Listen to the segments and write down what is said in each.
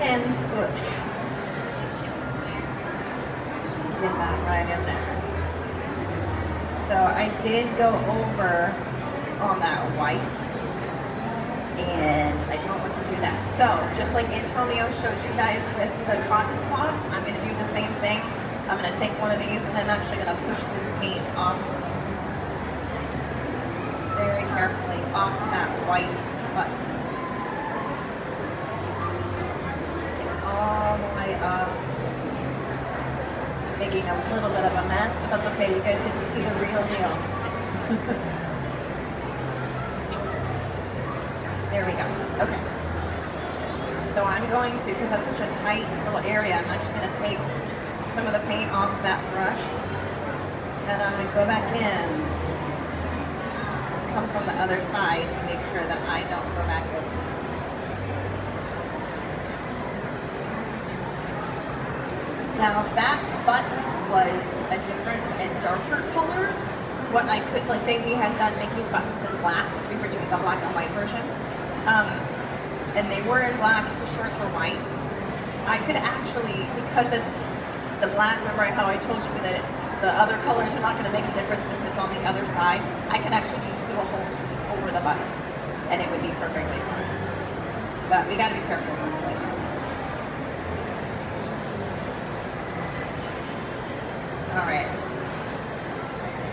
and push. Get that right in there. So I did go over on that white, and I don't want to do that. So just like Antonio showed you guys with the cotton swabs, I'm going to do the same thing. I'm going to take one of these and I'm actually going to push this paint off very carefully off that white button. All the way up. Making a little bit of a mess, but that's okay. You guys get to see the real deal. There we go. Okay. So I'm going to, because that's such a tight little area, I'm actually going to take some of the paint off that brush, and I'm going to go back in, come from the other side to make sure that I don't go back over. Now, if that button was a different and darker color, what I could, let's say we had done Mickey's buttons in black, if we were doing a black and white version, and they were in black, the shorts were white, I could actually, because it's the black, remember how I told you that the other colors are not going to make a difference if it's on the other side, I can actually just do a whole sweep over the buttons, and it would be perfectly fine. But we got to be careful this way. All right,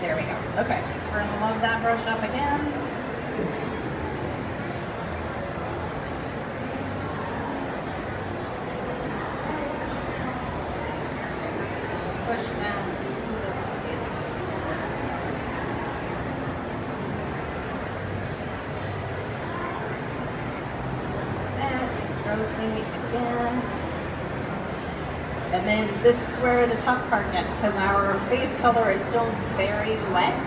there we go. Okay, we're going to load that brush up again. Push down to the that, rotate again. And then this is where the tough part gets, because our face color is still very wet.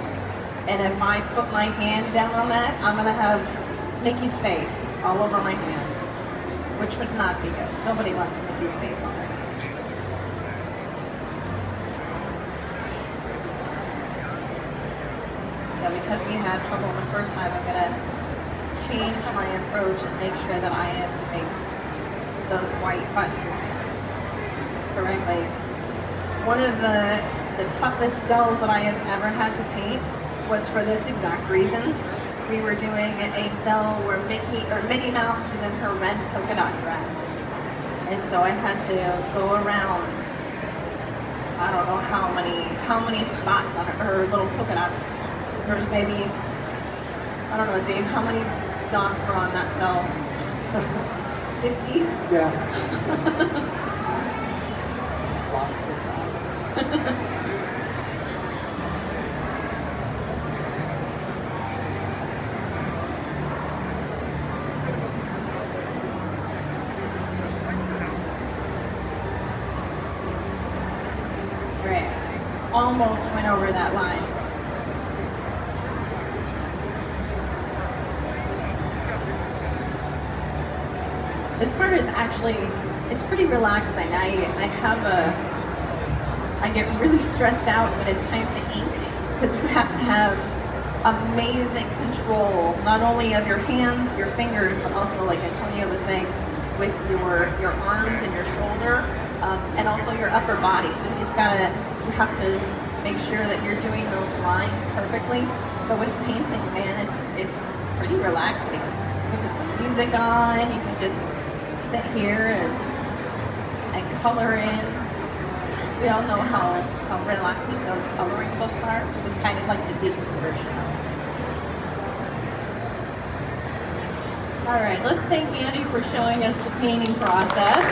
And if I put my hand down on that, I'm going to have Mickey's face all over my hand, which would not be good. Nobody wants Mickey's face on their hand. So because we had trouble the first time, I'm going to change my approach and make sure that I am doing those white buttons correctly. One of the toughest cells that I have ever had to paint was for this exact reason. We were doing a cell where Minnie Mouse was in her red polka dot dress. And so I had to go around, I don't know how many spots on her little polka dots. There's maybe, I don't know, Dave, how many dots were on that cell? 50? Yeah. Lots of dots. Great. Almost went over that line. This part is actually, it's pretty relaxing. I get really stressed out when it's time to ink, because you have to have amazing control, not only of your hands, your fingers, but also, like Antonio was saying, with your arms and your shoulder, and also your upper body. You have to make sure that you're doing those lines perfectly. But with painting, man, it's pretty relaxing. You can put some music on, you can just sit here and color in. We all know how relaxing those coloring books are. This is kind of like the Disney version. All right, let's thank Andy for showing us the painting process.